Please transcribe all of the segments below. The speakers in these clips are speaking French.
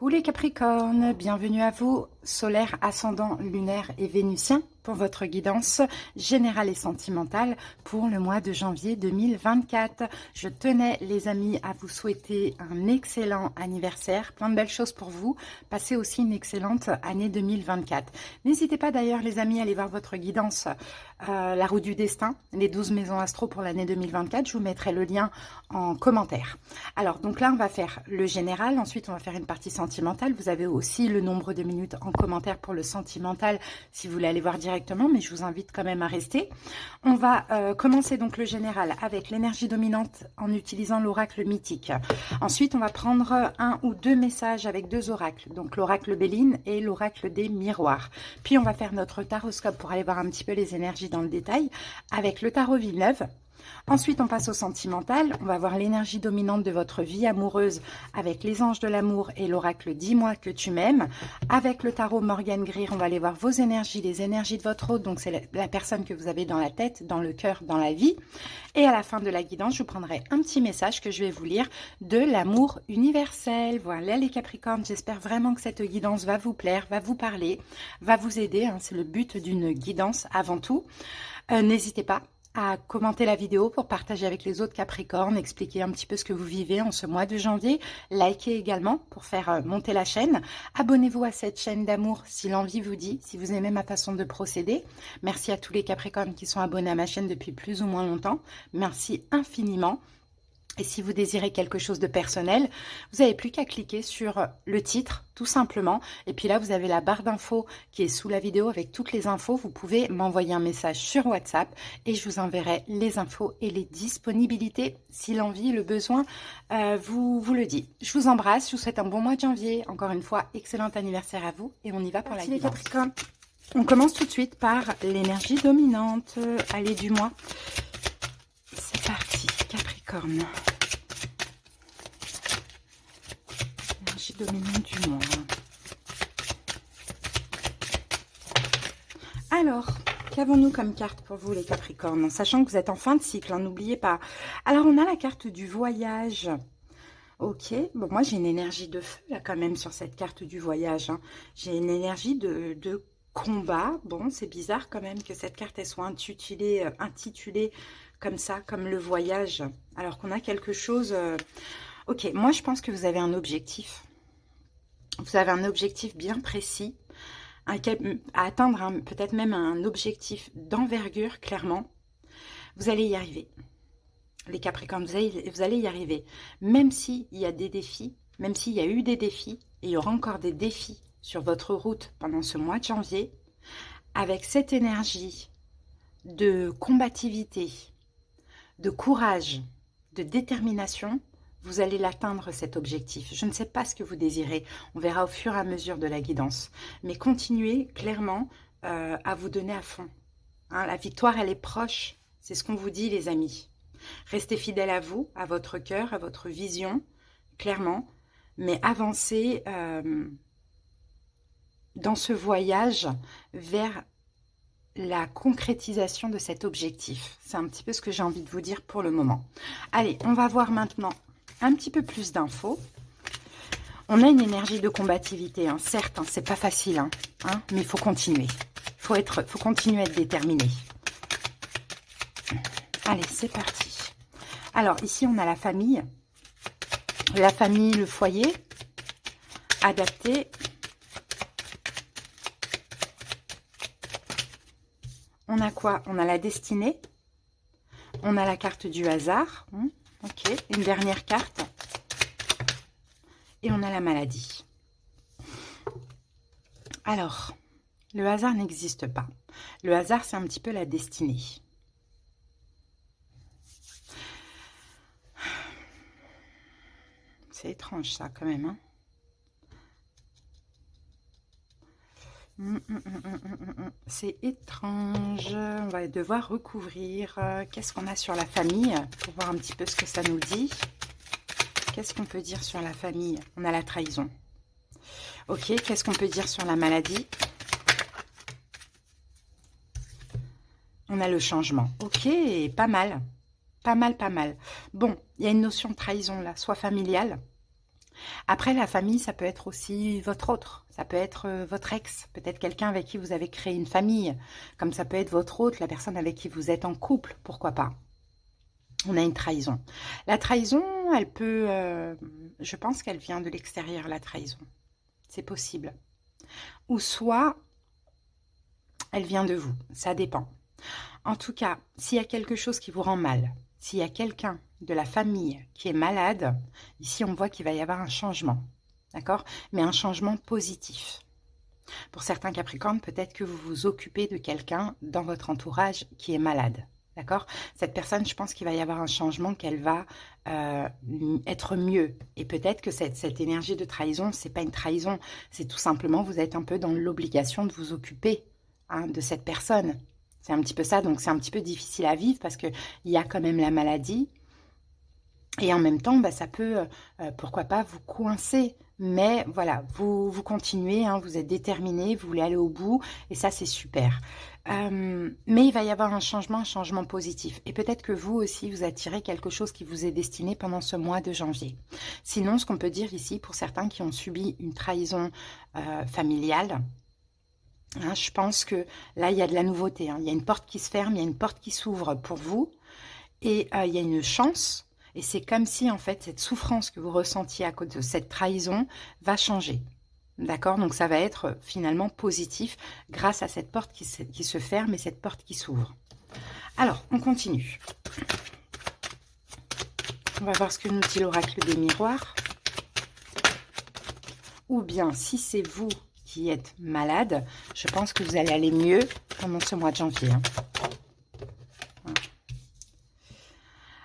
Coucou les Capricornes, bienvenue à vous, solaire, ascendant, lunaire et vénusien pour votre guidance générale et sentimentale pour le mois de janvier 2024. Je tenais les amis à vous souhaiter un excellent anniversaire, plein de belles choses pour vous, passez aussi une excellente année 2024. N'hésitez pas d'ailleurs les amis à aller voir votre guidance, la roue du destin, les 12 maisons astro pour l'année 2024, je vous mettrai le lien en commentaire. Alors donc là on va faire le général, ensuite on va faire une partie sentimentale, vous avez aussi le nombre de minutes en commentaire pour le sentimental si vous voulez aller voir directement, mais je vous invite quand même à rester. On va commencer donc le général avec l'énergie dominante en utilisant l'oracle mythique. Ensuite on va prendre un ou deux messages avec deux oracles, donc l'oracle Béline et l'oracle des miroirs. Puis on va faire notre taroscope pour aller voir un petit peu les énergies dans le détail avec le tarot Villeneuve. Ensuite, on passe au sentimental. On va voir l'énergie dominante de votre vie amoureuse avec les anges de l'amour et l'oracle Dis-moi que tu m'aimes. Avec le tarot Morgane Greer, on va aller voir vos énergies, les énergies de votre hôte. Donc, c'est la personne que vous avez dans la tête, dans le cœur, dans la vie. Et à la fin de la guidance, je vous prendrai un petit message que je vais vous lire de l'amour universel. Voilà les Capricornes, j'espère vraiment que cette guidance va vous plaire, va vous parler, va vous aider. Hein. C'est le but d'une guidance avant tout. N'hésitez pas à commenter la vidéo pour partager avec les autres Capricornes, expliquer un petit peu ce que vous vivez en ce mois de janvier. Likez également pour faire monter la chaîne. Abonnez-vous à cette chaîne d'amour si l'envie vous dit, si vous aimez ma façon de procéder. Merci à tous les Capricornes qui sont abonnés à ma chaîne depuis plus ou moins longtemps. Merci infiniment. Et si vous désirez quelque chose de personnel, vous n'avez plus qu'à cliquer sur le titre, tout simplement. Et puis là, vous avez la barre d'infos qui est sous la vidéo avec toutes les infos. Vous pouvez m'envoyer un message sur WhatsApp et je vous enverrai les infos et les disponibilités si l'envie, le besoin vous le dit. Je vous embrasse, je vous souhaite un bon mois de janvier. Encore une fois, excellent anniversaire à vous et on y va pour la guidance. Les Capricornes. On commence tout de suite par l'énergie dominante. Allez, du mois. C'est parti, Capricorne. Énergie dominante du mois. Alors, qu'avons-nous comme carte pour vous les Capricornes? Sachant que vous êtes en fin de cycle, hein, n'oubliez pas. Alors, on a la carte du voyage. Ok, bon, moi j'ai une énergie de feu là quand même sur cette carte du voyage. Hein. J'ai une énergie de combat. Bon, c'est bizarre quand même que cette carte elle soit intitulée comme ça, comme le voyage, alors qu'on a quelque chose... Ok, moi je pense que vous avez un objectif. Vous avez un objectif bien précis, à atteindre peut-être même un objectif d'envergure, clairement. Vous allez y arriver. Les Capricornes, vous allez y arriver. Même s'il y a des défis, même s'il y a eu des défis, et il y aura encore des défis sur votre route pendant ce mois de janvier, avec cette énergie de combativité, de courage, de détermination, vous allez l'atteindre cet objectif. Je ne sais pas ce que vous désirez, on verra au fur et à mesure de la guidance. Mais continuez clairement à vous donner à fond. Hein, la victoire, elle est proche, c'est ce qu'on vous dit les amis. Restez fidèles à vous, à votre cœur, à votre vision, clairement. Mais avancez dans ce voyage vers la concrétisation de cet objectif. C'est un petit peu ce que j'ai envie de vous dire pour le moment. Allez, on va voir maintenant un petit peu plus d'infos. On a une énergie de combativité, hein. Certes, hein, c'est pas facile, hein, mais il faut continuer. Faut continuer à être déterminé. Allez, c'est parti. Alors, ici, on a la famille, le foyer, adapté. On a quoi? On a la destinée. On a la carte du hasard. Ok, une dernière carte. Et on a la maladie. Alors, le hasard n'existe pas. Le hasard, c'est un petit peu la destinée. C'est étrange ça quand même, hein. C'est étrange. On va devoir recouvrir. Qu'est-ce qu'on a sur la famille pour voir un petit peu ce que ça nous dit. Qu'est-ce qu'on peut dire sur la famille? On a la trahison. Ok, qu'est-ce qu'on peut dire sur la maladie? On a le changement. Ok, pas mal. Pas mal, pas mal. Bon, il y a une notion de trahison là, soit familiale, Après, la famille, ça peut être aussi votre autre. Ça peut être votre ex, peut-être quelqu'un avec qui vous avez créé une famille. Comme ça peut être votre autre, la personne avec qui vous êtes en couple, pourquoi pas. On a une trahison. La trahison, elle peut... je pense qu'elle vient de l'extérieur, la trahison. C'est possible. Ou soit, elle vient de vous. Ça dépend. En tout cas, s'il y a quelque chose qui vous rend mal, s'il y a quelqu'un de la famille qui est malade, ici on voit qu'il va y avoir un changement, d'accord? Mais un changement positif. Pour certains Capricornes, peut-être que vous vous occupez de quelqu'un dans votre entourage qui est malade, d'accord? Cette personne, je pense qu'il va y avoir un changement, qu'elle va être mieux. Et peut-être que cette énergie de trahison, c'est pas une trahison, c'est tout simplement, vous êtes un peu dans l'obligation de vous occuper de cette personne. C'est un petit peu ça, donc c'est un petit peu difficile à vivre parce qu'il y a quand même la maladie. Et en même temps, bah, ça peut, pourquoi pas, vous coincer. Mais voilà, vous continuez, hein, vous êtes déterminé, vous voulez aller au bout, et ça, c'est super. Mais il va y avoir un changement positif. Et peut-être que vous aussi, vous attirez quelque chose qui vous est destiné pendant ce mois de janvier. Sinon, ce qu'on peut dire ici, pour certains qui ont subi une trahison familiale, hein, je pense que là, il y a de la nouveauté. Hein. Il y a une porte qui se ferme, il y a une porte qui s'ouvre pour vous. Et il y a une chance. Et c'est comme si, en fait, cette souffrance que vous ressentiez à cause de cette trahison va changer. D'accord? Donc, ça va être finalement positif grâce à cette porte qui se ferme et cette porte qui s'ouvre. Alors, on continue. On va voir ce que nous dit l'oracle des miroirs. Ou bien, si c'est vous qui êtes malade, je pense que vous allez aller mieux pendant ce mois de janvier. Hein.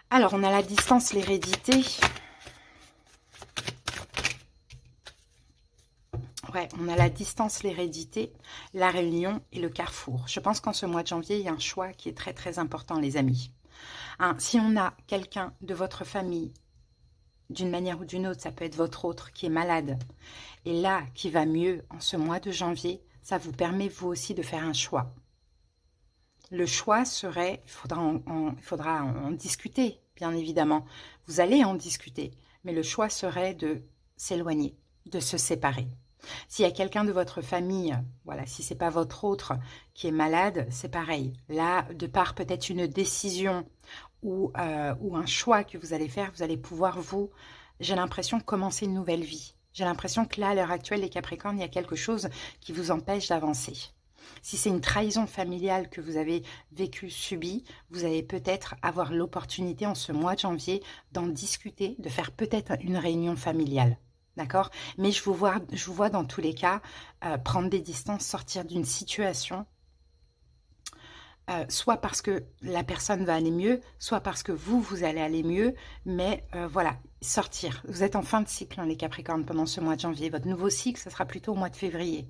Alors, on a la distance, l'hérédité. Ouais, on a la distance, l'hérédité, la réunion et le carrefour. Je pense qu'en ce mois de janvier, il y a un choix qui est très très important, les amis. Hein, si on a quelqu'un de votre famille, d'une manière ou d'une autre, ça peut être votre autre qui est malade, et là, qui va mieux en ce mois de janvier, ça vous permet vous aussi de faire un choix. Le choix serait, il faudra en discuter, bien évidemment. Vous allez en discuter, mais le choix serait de s'éloigner, de se séparer. S'il y a quelqu'un de votre famille, voilà, si ce n'est pas votre autre qui est malade, c'est pareil. Là, de par peut-être une décision ou un choix que vous allez faire, vous allez pouvoir, vous, j'ai l'impression, commencer une nouvelle vie. J'ai l'impression que là, à l'heure actuelle, les Capricornes, il y a quelque chose qui vous empêche d'avancer. Si c'est une trahison familiale que vous avez vécue, subie, vous allez peut-être avoir l'opportunité en ce mois de janvier d'en discuter, de faire peut-être une réunion familiale. D'accord? Mais je vous vois dans tous les cas prendre des distances, sortir d'une situation, soit parce que la personne va aller mieux, soit parce que vous allez aller mieux, mais voilà, sortir. Vous êtes en fin de cycle, hein, les Capricornes, pendant ce mois de janvier. Votre nouveau cycle, ce sera plutôt au mois de février.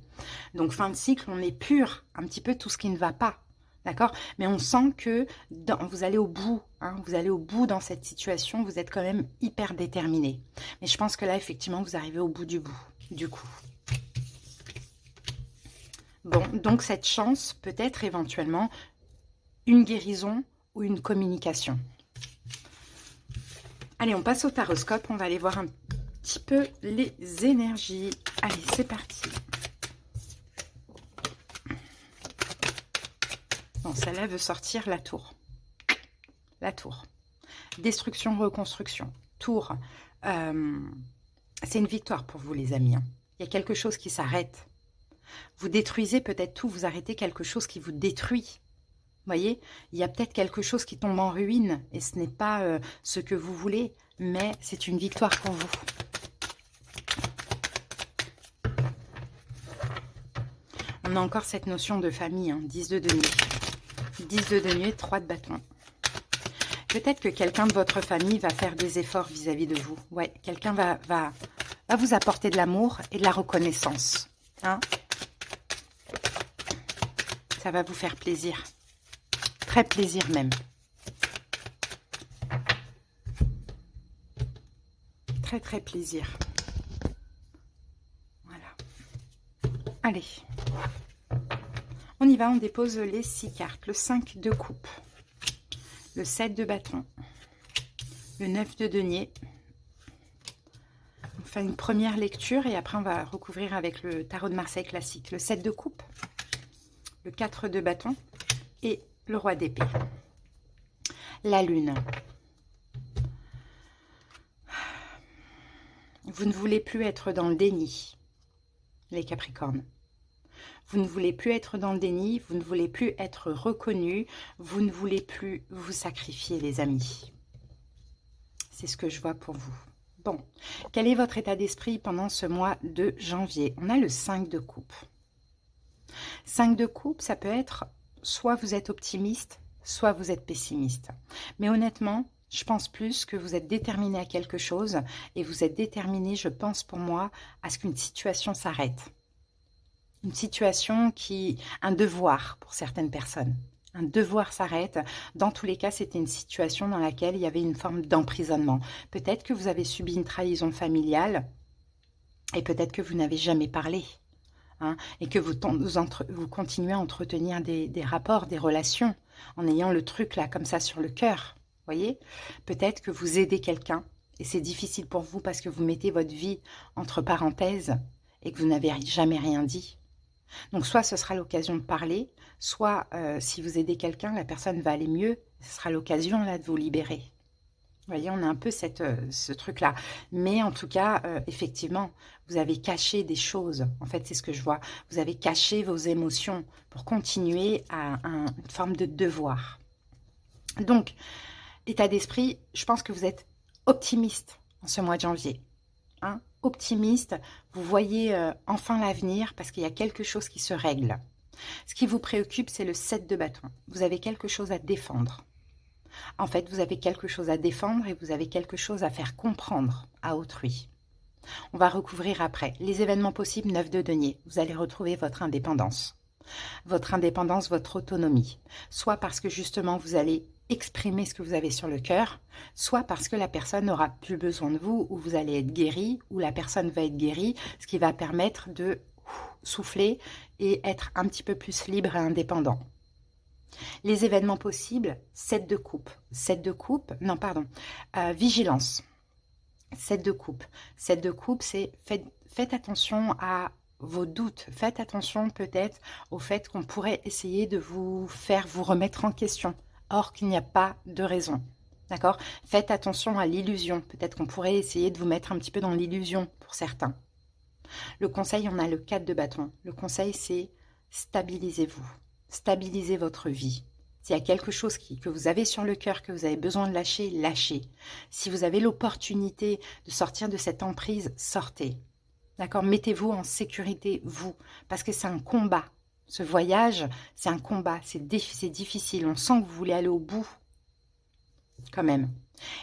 Donc, fin de cycle, on épure un petit peu tout ce qui ne va pas. D'accord? Mais on sent que vous allez au bout, hein, vous allez au bout dans cette situation, vous êtes quand même hyper déterminé. Mais je pense que là, effectivement, vous arrivez au bout du coup. Bon, donc cette chance peut être éventuellement une guérison ou une communication. Allez, on passe au taroscope, on va aller voir un petit peu les énergies. Allez, c'est parti. Bon, celle-là veut sortir la tour. La tour. Destruction, reconstruction. Tour. C'est une victoire pour vous, les amis. Hein. Il y a quelque chose qui s'arrête. Vous détruisez peut-être tout, vous arrêtez quelque chose qui vous détruit. Vous voyez, il y a peut-être quelque chose qui tombe en ruine et ce n'est pas ce que vous voulez, mais c'est une victoire pour vous. On a encore cette notion de famille, hein, 10 de denier. 10 de denier, 3 de bâton. Peut-être que quelqu'un de votre famille va faire des efforts vis-à-vis de vous. Ouais, quelqu'un va vous apporter de l'amour et de la reconnaissance. Hein? Ça va vous faire plaisir. Très plaisir même. Très très plaisir. Voilà. Allez. On y va, on dépose les 6 cartes. Le 5 de coupe. Le 7 de bâton. Le 9 de denier. faire une première lecture et après on va recouvrir avec le tarot de Marseille classique. Le 7 de coupe, le 4 de bâton et le roi d'épée. La lune. Vous ne voulez plus être dans le déni, les Capricornes. Vous ne voulez plus être dans le déni, vous ne voulez plus être reconnu, vous ne voulez plus vous sacrifier, les amis. C'est ce que je vois pour vous. Bon, quel est votre état d'esprit pendant ce mois de janvier? On a le 5 de coupe. 5 de coupe, ça peut être soit vous êtes optimiste, soit vous êtes pessimiste. Mais honnêtement, je pense plus que vous êtes déterminé à quelque chose et vous êtes déterminé, je pense pour moi, à ce qu'une situation s'arrête. Une situation un devoir pour certaines personnes. Un devoir s'arrête. Dans tous les cas, c'était une situation dans laquelle il y avait une forme d'emprisonnement. Peut-être que vous avez subi une trahison familiale et peut-être que vous n'avez jamais parlé. Et que vous continuez à entretenir des rapports, des relations, en ayant le truc là, comme ça, sur le cœur. Voyez, peut-être que vous aidez quelqu'un et c'est difficile pour vous parce que vous mettez votre vie entre parenthèses et que vous n'avez jamais rien dit. Donc, soit ce sera l'occasion de parler, soit si vous aidez quelqu'un, la personne va aller mieux, ce sera l'occasion là de vous libérer. Vous voyez, on a un peu ce truc-là. Mais en tout cas, effectivement, vous avez caché des choses. En fait, c'est ce que je vois. Vous avez caché vos émotions pour continuer à une forme de devoir. Donc, état d'esprit, je pense que vous êtes optimiste en ce mois de janvier. Optimiste, vous voyez enfin l'avenir parce qu'il y a quelque chose qui se règle. Ce qui vous préoccupe, c'est le 7 de bâton. Vous avez quelque chose à défendre. En fait, vous avez quelque chose à défendre et vous avez quelque chose à faire comprendre à autrui. On va recouvrir après. Les événements possibles, 9 de denier. Vous allez retrouver votre indépendance. Votre indépendance, votre autonomie. Soit parce que justement, vous allez exprimer ce que vous avez sur le cœur, soit parce que la personne n'aura plus besoin de vous, ou vous allez être guéri, ou la personne va être guérie, ce qui va permettre de souffler et être un petit peu plus libre et indépendant. Les événements possibles, 7 de coupe. 7 de coupe, non pardon, vigilance. 7 de coupe. 7 de coupe, c'est faites attention à vos doutes. Faites attention peut-être au fait qu'on pourrait essayer de vous faire vous remettre en question. Or qu'il n'y a pas de raison. D'accord? Faites attention à l'illusion. Peut-être qu'on pourrait essayer de vous mettre un petit peu dans l'illusion pour certains. Le conseil, on a le 4 de bâton. Le conseil, c'est stabilisez-vous. Stabilisez votre vie. S'il y a quelque chose que vous avez sur le cœur, que vous avez besoin de lâcher, lâchez. Si vous avez l'opportunité de sortir de cette emprise, sortez. D'accord? Mettez-vous en sécurité, vous. Parce que c'est un combat. Ce voyage, c'est un combat, c'est difficile. On sent que vous voulez aller au bout, quand même.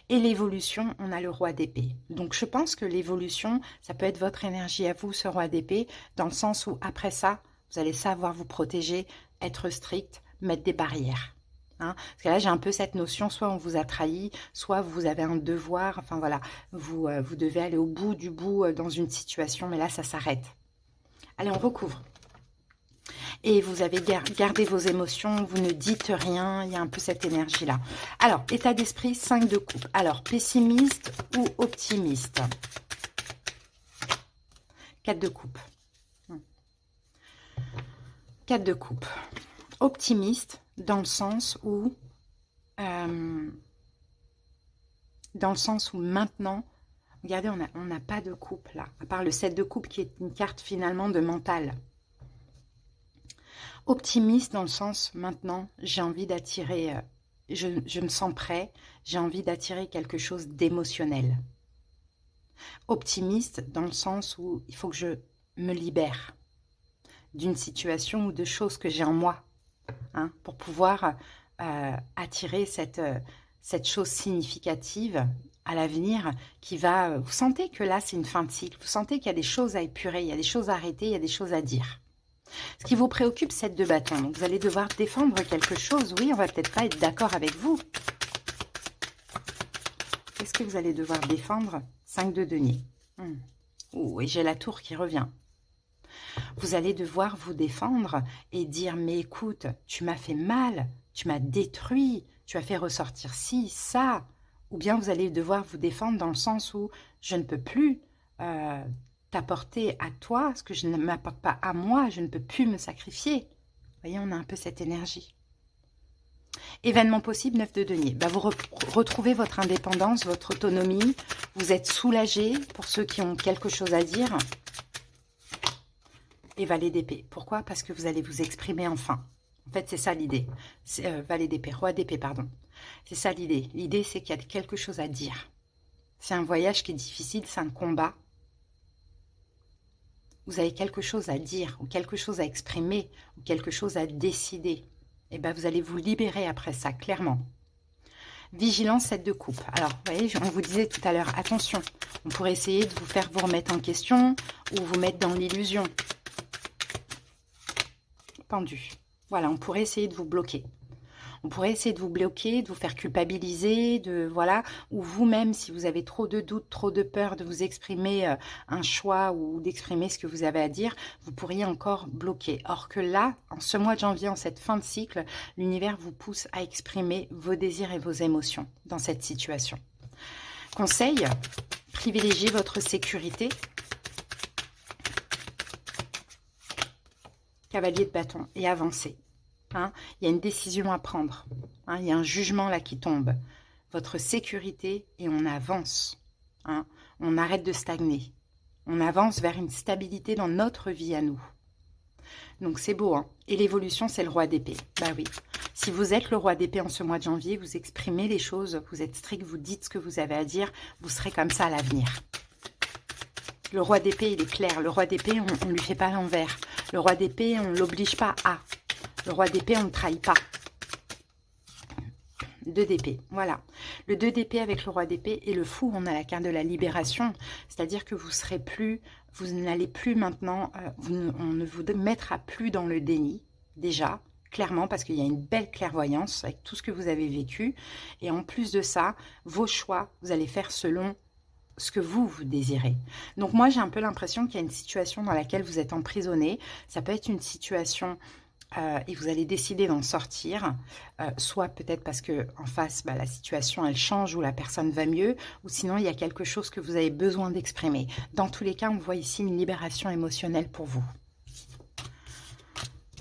Et l'évolution, on a le roi d'épée. Donc, je pense que l'évolution, ça peut être votre énergie à vous, ce roi d'épée, dans le sens où, après ça, vous allez savoir vous protéger, être strict, mettre des barrières. Parce que là, j'ai un peu cette notion, soit on vous a trahi, soit vous avez un devoir, enfin voilà, vous devez aller au bout du bout dans une situation, mais là, ça s'arrête. Allez, on recouvre. Et vous avez gardé vos émotions, vous ne dites rien, il y a un peu cette énergie-là. Alors, état d'esprit, 5 de coupe. Alors, pessimiste ou optimiste? 4 de coupe. 4 de coupe. Optimiste dans le sens où maintenant, regardez, on n'a pas de coupe là, à part le 7 de coupe qui est une carte finalement de mental. Optimiste dans le sens, maintenant, j'ai envie d'attirer, je me sens prêt, j'ai envie d'attirer quelque chose d'émotionnel. Optimiste dans le sens où il faut que je me libère d'une situation ou de choses que j'ai en moi, pour pouvoir attirer cette chose significative à l'avenir qui va... Vous sentez que là, c'est une fin de cycle, vous sentez qu'il y a des choses à épurer, il y a des choses à arrêter, il y a des choses à dire. Ce qui vous préoccupe, 7 de bâton. Donc, vous allez devoir défendre quelque chose. Oui, on va peut-être pas être d'accord avec vous. Qu'est-ce que vous allez devoir défendre? 5 de denier. Oh, et j'ai la tour qui revient. Vous allez devoir vous défendre et dire, mais écoute, tu m'as fait mal, tu m'as détruit, tu as fait ressortir ci, ça. Ou bien vous allez devoir vous défendre dans le sens où je ne peux plus t'apporter à toi ce que je ne m'apporte pas à moi. Je ne peux plus me sacrifier. Vous voyez, on a un peu cette énergie. Événement possible, 9 de denier. Bah, vous retrouvez votre indépendance, votre autonomie. Vous êtes soulagé pour ceux qui ont quelque chose à dire. Et valet d'épée. Pourquoi? Parce que vous allez vous exprimer enfin. En fait, c'est ça l'idée. Valet d'épée, roi d'épée, pardon. C'est ça l'idée. L'idée, c'est qu'il y a quelque chose à dire. C'est un voyage qui est difficile, c'est un combat. Vous avez quelque chose à dire, ou quelque chose à exprimer, ou quelque chose à décider. Et bien, vous allez vous libérer après ça, clairement. Vigilance, 7 de coupe. Alors, vous voyez, on vous disait tout à l'heure, attention, on pourrait essayer de vous faire vous remettre en question, ou vous mettre dans l'illusion. Pendu. Voilà, on pourrait essayer de vous bloquer. On pourrait essayer de vous bloquer, de vous faire culpabiliser, voilà, ou vous-même, si vous avez trop de doutes, trop de peur de vous exprimer un choix ou d'exprimer ce que vous avez à dire, vous pourriez encore bloquer. Or que là, en ce mois de janvier, en cette fin de cycle, l'univers vous pousse à exprimer vos désirs et vos émotions dans cette situation. Conseil, privilégiez votre sécurité. Cavalier de bâton et avancez. Hein, il y a une décision à prendre. Hein, il y a un jugement là qui tombe. Votre sécurité et on avance. Hein, on arrête de stagner. On avance vers une stabilité dans notre vie à nous. Donc c'est beau. Hein, et l'évolution, c'est le roi d'épée. Bah oui. Si vous êtes le roi d'épée en ce mois de janvier, vous exprimez les choses, vous êtes strict, vous dites ce que vous avez à dire, vous serez comme ça à l'avenir. Le roi d'épée, il est clair. Le roi d'épée, on ne lui fait pas l'envers. Le roi d'épée, on ne l'oblige pas à. Le roi d'épée, on ne trahit pas. 2 d'épée, voilà. Le 2 d'épée avec le roi d'épée et le fou, on a la carte de la libération. C'est-à-dire que vous serez plus, vous n'allez plus maintenant, on ne vous mettra plus dans le déni, déjà, clairement, parce qu'il y a une belle clairvoyance avec tout ce que vous avez vécu. Et en plus de ça, vos choix, vous allez faire selon ce que vous désirez. Donc moi, j'ai un peu l'impression qu'il y a une situation dans laquelle vous êtes emprisonné. Ça peut être une situation... et vous allez décider d'en sortir, soit peut-être parce que en face, la situation elle change ou la personne va mieux, ou sinon il y a quelque chose que vous avez besoin d'exprimer. Dans tous les cas, on voit ici une libération émotionnelle pour vous.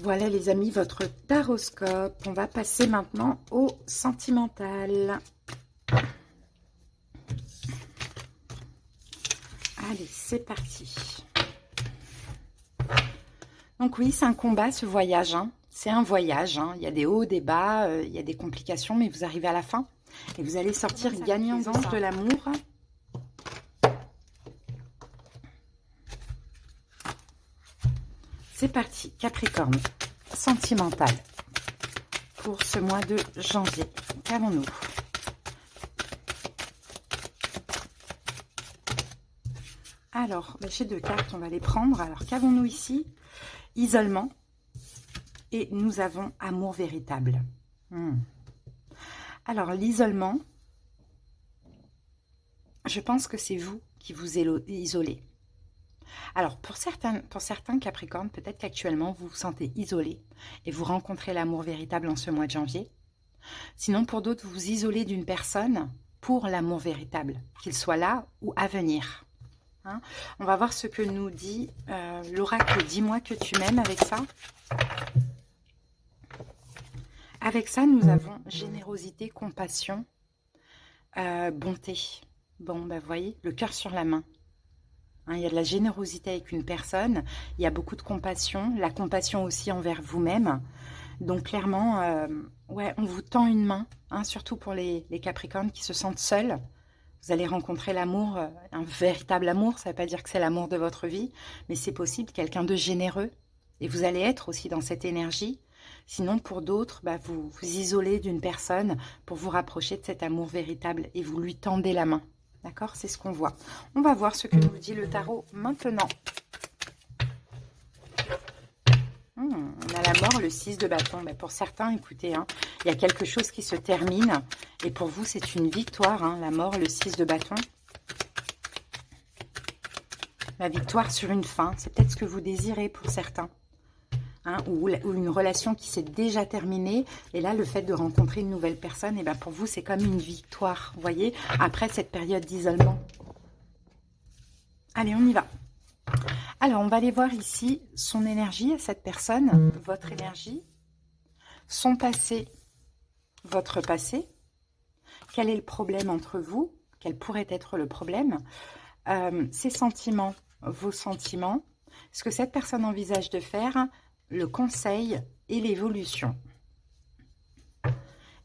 Voilà les amis, votre taroscope. On va passer maintenant au sentimental. Allez, c'est parti. Donc oui, c'est un combat, ce voyage. Hein. C'est un voyage. Hein. Il y a des hauts, des bas, il y a des complications, mais vous arrivez à la fin. Et vous allez sortir gagnant de l'amour. C'est parti, Capricorne. Sentimental. Pour ce mois de janvier. Qu'avons-nous? Alors, j'ai 2 cartes, on va les prendre. Alors, qu'avons-nous ici? Isolement. Et nous avons amour véritable. Alors, l'isolement, je pense que c'est vous qui vous isolez. Alors, pour certains Capricornes, peut-être qu'actuellement, vous vous sentez isolé et vous rencontrez l'amour véritable en ce mois de janvier. Sinon, pour d'autres, vous vous isolez d'une personne pour l'amour véritable, qu'il soit là ou à venir. Hein, on va voir ce que nous dit l'oracle. Dis-moi que tu m'aimes avec ça. Avec ça, nous avons générosité, compassion, bonté. Bon, vous voyez, le cœur sur la main. Hein, il y a de la générosité avec une personne. Il y a beaucoup de compassion. La compassion aussi envers vous-même. Donc, clairement, ouais, on vous tend une main. Hein, surtout pour les Capricornes qui se sentent seuls. Vous allez rencontrer l'amour, un véritable amour. Ça ne veut pas dire que c'est l'amour de votre vie, mais c'est possible, quelqu'un de généreux. Et vous allez être aussi dans cette énergie. Sinon, pour d'autres, vous vous isolez d'une personne pour vous rapprocher de cet amour véritable et vous lui tendez la main. D'accord? C'est ce qu'on voit. On va voir ce que nous dit le tarot maintenant. On a la mort, le 6 de bâton. Pour certains, écoutez, hein, il y a quelque chose qui se termine. Et pour vous, c'est une victoire. Hein, la mort, le 6 de bâton. La victoire sur une fin. C'est peut-être ce que vous désirez pour certains. Hein, ou une relation qui s'est déjà terminée. Et là, le fait de rencontrer une nouvelle personne, et pour vous, c'est comme une victoire. Vous voyez, après cette période d'isolement. Allez, on y va. Alors, on va aller voir ici son énergie à cette personne, votre énergie, son passé, votre passé. Quel est le problème entre vous? Quel pourrait être le problème? Ses sentiments, vos sentiments. Ce que cette personne envisage de faire, le conseil et l'évolution.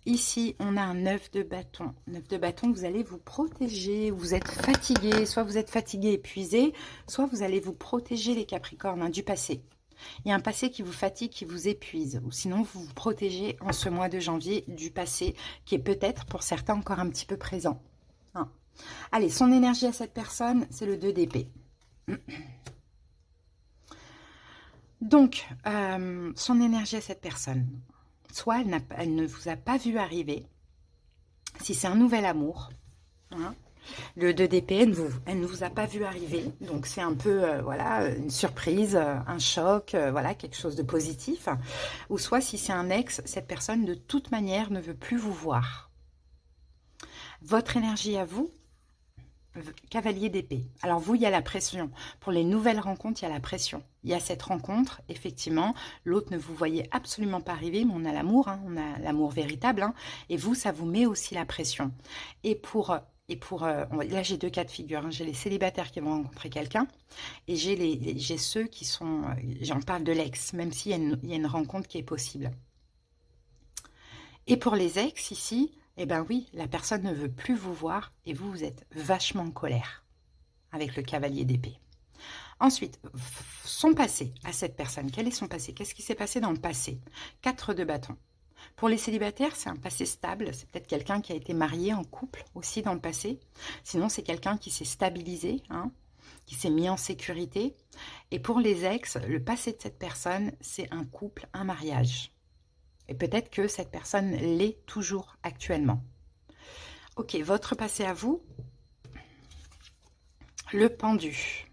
Ici, on a un 9 de bâton. 9 de bâton, vous allez vous protéger. Vous êtes fatigué. Soit vous êtes fatigué, épuisé, soit vous allez vous protéger, les Capricornes, hein, du passé. Il y a un passé qui vous fatigue, qui vous épuise. Ou sinon, vous vous protégez en ce mois de janvier du passé, qui est peut-être pour certains encore un petit peu présent. Hein. Allez, son énergie à cette personne, c'est le 2 d'épée. Donc, son énergie à cette personne, soit elle ne vous a pas vu arriver, si c'est un nouvel amour, hein, le 2 d'épée, elle ne vous a pas vu arriver, donc c'est un peu, voilà, une surprise, un choc, voilà, quelque chose de positif, ou soit si c'est un ex, cette personne de toute manière ne veut plus vous voir. Votre énergie à vous, cavalier d'épée. Alors vous, il y a la pression. Pour les nouvelles rencontres, il y a la pression. Il y a cette rencontre, effectivement. L'autre ne vous voyez absolument pas arriver, mais on a l'amour, hein, on a l'amour véritable. Hein, et vous, ça vous met aussi la pression. Là, j'ai deux cas de figure. Hein, j'ai les célibataires qui vont rencontrer quelqu'un. Et j'ai ceux qui sont... J'en parle de l'ex, même s'il y a une rencontre qui est possible. Et pour les ex, ici... Eh bien oui, la personne ne veut plus vous voir et vous, vous êtes vachement en colère avec le cavalier d'épée. Ensuite, son passé à cette personne. Quel est son passé? Qu'est-ce qui s'est passé dans le passé? 4 de bâton. Pour les célibataires, c'est un passé stable. C'est peut-être quelqu'un qui a été marié en couple aussi dans le passé. Sinon, c'est quelqu'un qui s'est stabilisé, hein, qui s'est mis en sécurité. Et pour les ex, le passé de cette personne, c'est un couple, un mariage. Et peut-être que cette personne l'est toujours actuellement. Ok, votre passé à vous. Le pendu.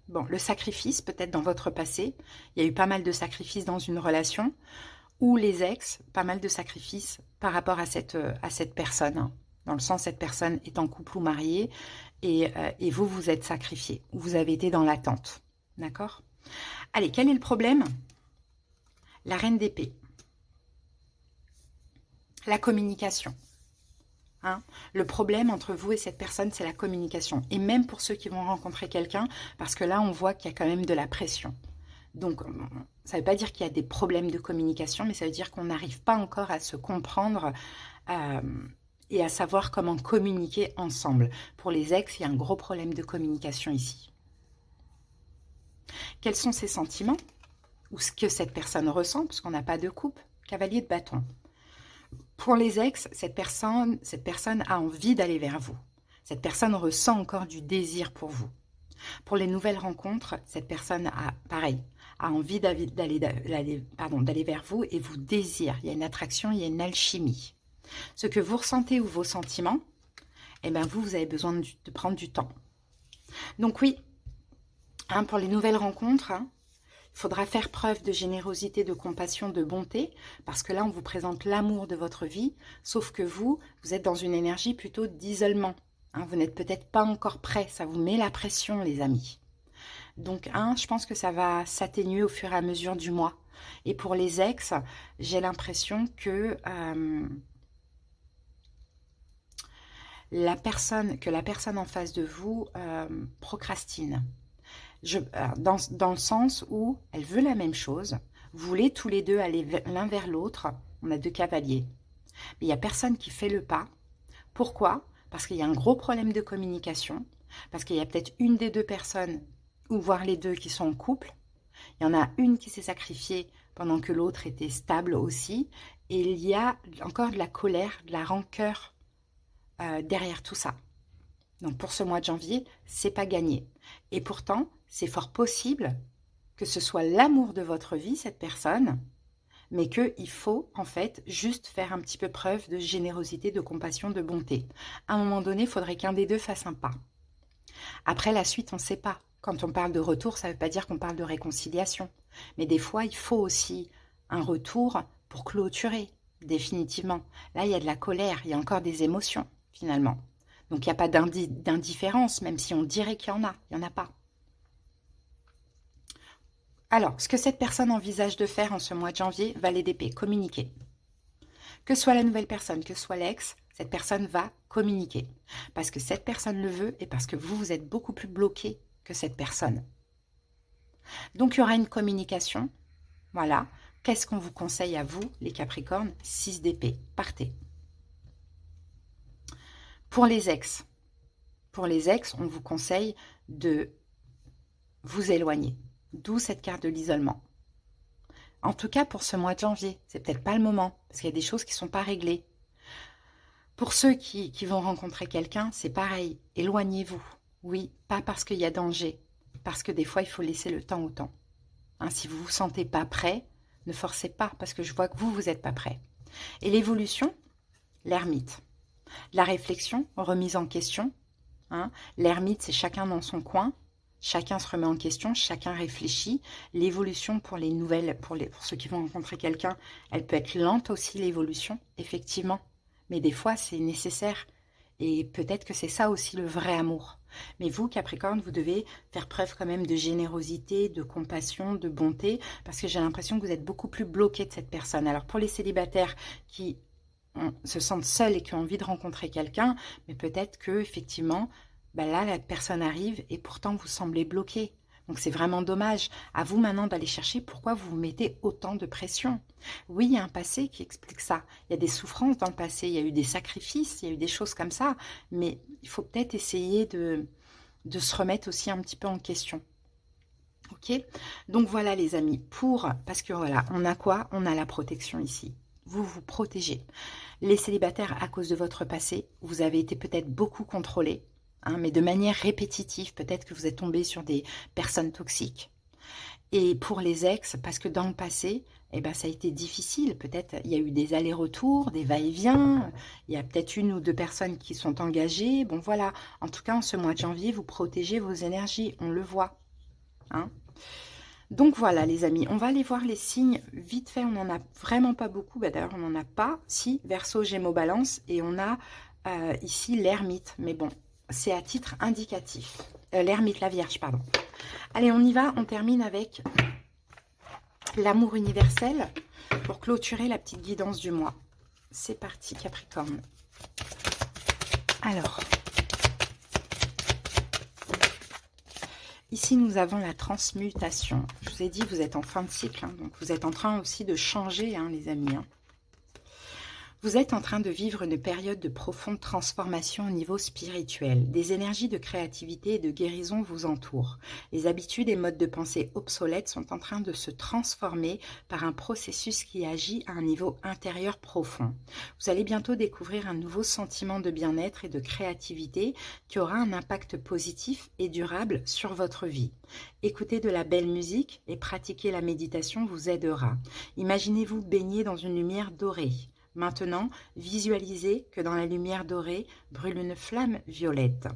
Bon, le sacrifice, peut-être dans votre passé. Il y a eu pas mal de sacrifices dans une relation. Ou les ex, pas mal de sacrifices par rapport à cette personne. Dans le sens, cette personne est en couple ou mariée. Et vous, vous êtes sacrifié. Ou vous avez été dans l'attente. D'accord? Allez, quel est le problème? La reine d'épée. La communication. Hein, le problème entre vous et cette personne, c'est la communication. Et même pour ceux qui vont rencontrer quelqu'un, parce que là, on voit qu'il y a quand même de la pression. Donc, ça ne veut pas dire qu'il y a des problèmes de communication, mais ça veut dire qu'on n'arrive pas encore à se comprendre et à savoir comment communiquer ensemble. Pour les ex, il y a un gros problème de communication ici. Quels sont ses sentiments? Ou ce que cette personne ressent, parce qu'on n'a pas de coupe? Cavalier de bâton. Pour les ex, cette personne a envie d'aller vers vous. Cette personne ressent encore du désir pour vous. Pour les nouvelles rencontres, cette personne a envie d'aller vers vous et vous désire. Il y a une attraction, il y a une alchimie. Ce que vous ressentez ou vos sentiments, eh bien vous avez besoin de prendre du temps. Donc oui, hein, pour les nouvelles rencontres, hein, il faudra faire preuve de générosité, de compassion, de bonté, parce que là, on vous présente l'amour de votre vie, sauf que vous êtes dans une énergie plutôt d'isolement. Hein, vous n'êtes peut-être pas encore prêt, ça vous met la pression, les amis. Donc, je pense que ça va s'atténuer au fur et à mesure du mois. Et pour les ex, j'ai l'impression que la personne en face de vous procrastine. Dans le sens où elle veut la même chose, vous voulez tous les deux aller l'un vers l'autre, on a deux cavaliers. Mais il n'y a personne qui fait le pas. Pourquoi? Parce qu'il y a un gros problème de communication, parce qu'il y a peut-être une des deux personnes, ou voire les deux qui sont en couple. Il y en a une qui s'est sacrifiée pendant que l'autre était stable aussi. Et il y a encore de la colère, de la rancœur derrière tout ça. Donc pour ce mois de janvier, c'est pas gagné. Et pourtant, c'est fort possible que ce soit l'amour de votre vie, cette personne, mais qu'il faut en fait juste faire un petit peu preuve de générosité, de compassion, de bonté. À un moment donné, il faudrait qu'un des deux fasse un pas. Après, la suite, on ne sait pas. Quand on parle de retour, ça ne veut pas dire qu'on parle de réconciliation. Mais des fois, il faut aussi un retour pour clôturer, définitivement. Là, il y a de la colère, il y a encore des émotions, finalement. Donc, il n'y a pas d'indifférence, même si on dirait qu'il y en a. Il n'y en a pas. Alors, ce que cette personne envisage de faire en ce mois de janvier, valet d'épée, communiquer. Que soit la nouvelle personne, que soit l'ex, cette personne va communiquer. Parce que cette personne le veut et parce que vous êtes beaucoup plus bloqué que cette personne. Donc, il y aura une communication. Voilà. Qu'est-ce qu'on vous conseille à vous, les Capricornes? 6 d'épée. Partez. Pour les ex, on vous conseille de vous éloigner. D'où cette carte de l'isolement. En tout cas, pour ce mois de janvier, c'est peut-être pas le moment, parce qu'il y a des choses qui ne sont pas réglées. Pour ceux qui vont rencontrer quelqu'un, c'est pareil. Éloignez-vous. Oui, pas parce qu'il y a danger, parce que des fois, il faut laisser le temps au temps. Hein, si vous ne vous sentez pas prêt, ne forcez pas, parce que je vois que vous n'êtes pas prêt. Et l'évolution, l'ermite. La réflexion, remise en question. Hein, l'ermite, c'est chacun dans son coin. Chacun se remet en question, chacun réfléchit. L'évolution pour les nouvelles, pour ceux qui vont rencontrer quelqu'un, elle peut être lente aussi, l'évolution, effectivement. Mais des fois, c'est nécessaire. Et peut-être que c'est ça aussi le vrai amour. Mais vous, Capricorne, vous devez faire preuve quand même de générosité, de compassion, de bonté, parce que j'ai l'impression que vous êtes beaucoup plus bloqué de cette personne. Alors pour les célibataires qui se sentent seuls et qui ont envie de rencontrer quelqu'un, mais peut-être que effectivement, ben là, la personne arrive et pourtant vous semblez bloqué. Donc c'est vraiment dommage. À vous maintenant d'aller chercher pourquoi vous vous mettez autant de pression. Oui, il y a un passé qui explique ça. Il y a des souffrances dans le passé, il y a eu des sacrifices, il y a eu des choses comme ça. Mais il faut peut-être essayer de se remettre aussi un petit peu en question. Ok? Donc voilà les amis, parce que voilà, on a quoi? On a la protection ici. Vous vous protégez. Les célibataires, à cause de votre passé, vous avez été peut-être beaucoup contrôlés. Hein, mais de manière répétitive, peut-être que vous êtes tombé sur des personnes toxiques. Et pour les ex, parce que dans le passé, eh ben, ça a été difficile. Peut-être il y a eu des allers-retours, des va-et-vient. Il y a peut-être 1 ou 2 personnes qui sont engagées. Bon, voilà. En tout cas, en ce mois de janvier, vous protégez vos énergies. On le voit. Hein. Donc, voilà, les amis. On va aller voir les signes. Vite fait, on n'en a vraiment pas beaucoup. Bah, d'ailleurs, on n'en a pas. Si, Verseau, Gémeaux, Balance. Et on a ici l'ermite. Mais bon, c'est à titre indicatif. L'ermite, la Vierge, pardon. Allez, on y va. On termine avec l'amour universel pour clôturer la petite guidance du mois. C'est parti, Capricorne. Alors, ici, nous avons la transmutation. Je vous ai dit, vous êtes en fin de cycle. Hein, donc, vous êtes en train aussi de changer, hein, les amis. Hein. Vous êtes en train de vivre une période de profonde transformation au niveau spirituel. Des énergies de créativité et de guérison vous entourent. Les habitudes et modes de pensée obsolètes sont en train de se transformer par un processus qui agit à un niveau intérieur profond. Vous allez bientôt découvrir un nouveau sentiment de bien-être et de créativité qui aura un impact positif et durable sur votre vie. Écouter de la belle musique et pratiquer la méditation vous aidera. Imaginez-vous baigner dans une lumière dorée. Maintenant, visualisez que dans la lumière dorée brûle une flamme violette.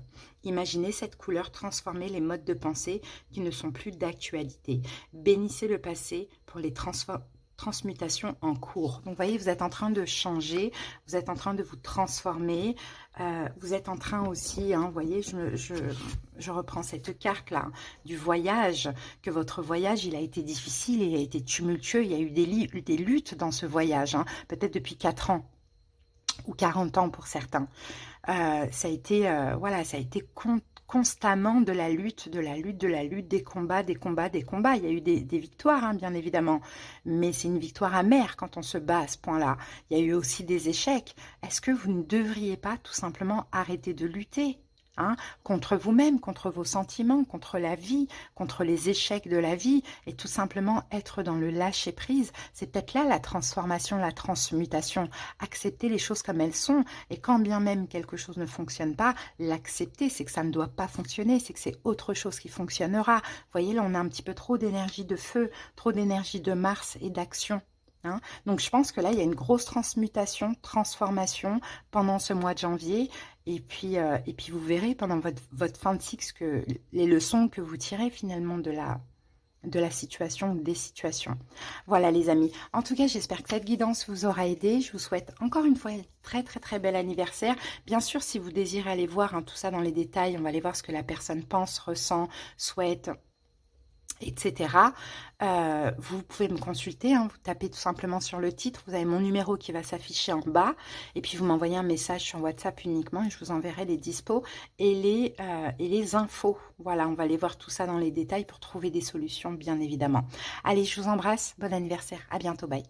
Imaginez cette couleur transformer les modes de pensée qui ne sont plus d'actualité. Bénissez le passé pour les transmutations en cours. Donc, vous voyez, vous êtes en train de changer, vous êtes en train de vous transformer, vous êtes en train aussi, hein, vous voyez, je reprends cette carte-là, du voyage, que votre voyage, il a été difficile, il a été tumultueux, il y a eu des luttes dans ce voyage, hein, peut-être depuis 4 ans ou 40 ans pour certains. Ça a été, voilà, ça a été constamment de la lutte, des combats. Il y a eu des victoires, hein, bien évidemment, mais c'est une victoire amère quand on se bat à ce point-là. Il y a eu aussi des échecs. Est-ce que vous ne devriez pas tout simplement arrêter de lutter, hein, contre vous-même, contre vos sentiments, contre la vie, contre les échecs de la vie, et tout simplement être dans le lâcher-prise? C'est peut-être là la transformation, la transmutation. Accepter les choses comme elles sont, et quand bien même quelque chose ne fonctionne pas, l'accepter, c'est que ça ne doit pas fonctionner, c'est que c'est autre chose qui fonctionnera. Vous voyez, là, on a un petit peu trop d'énergie de feu, trop d'énergie de Mars et d'action. Hein. Donc, je pense que là, il y a une grosse transformation pendant ce mois de janvier. Et puis vous verrez pendant votre fin de cycle que les leçons que vous tirez finalement de de la situation ou des situations. Voilà les amis. En tout cas, j'espère que cette guidance vous aura aidé. Je vous souhaite encore une fois un très bel anniversaire. Bien sûr, si vous désirez aller voir tout ça dans les détails, on va aller voir ce que la personne pense, ressent, souhaite, etc. Vous pouvez me consulter, hein, vous tapez tout simplement sur le titre, vous avez mon numéro qui va s'afficher en bas, et puis vous m'envoyez un message sur WhatsApp uniquement, et je vous enverrai les dispos et les infos. Voilà, on va aller voir tout ça dans les détails pour trouver des solutions, bien évidemment. Allez, je vous embrasse, bon anniversaire, à bientôt, bye.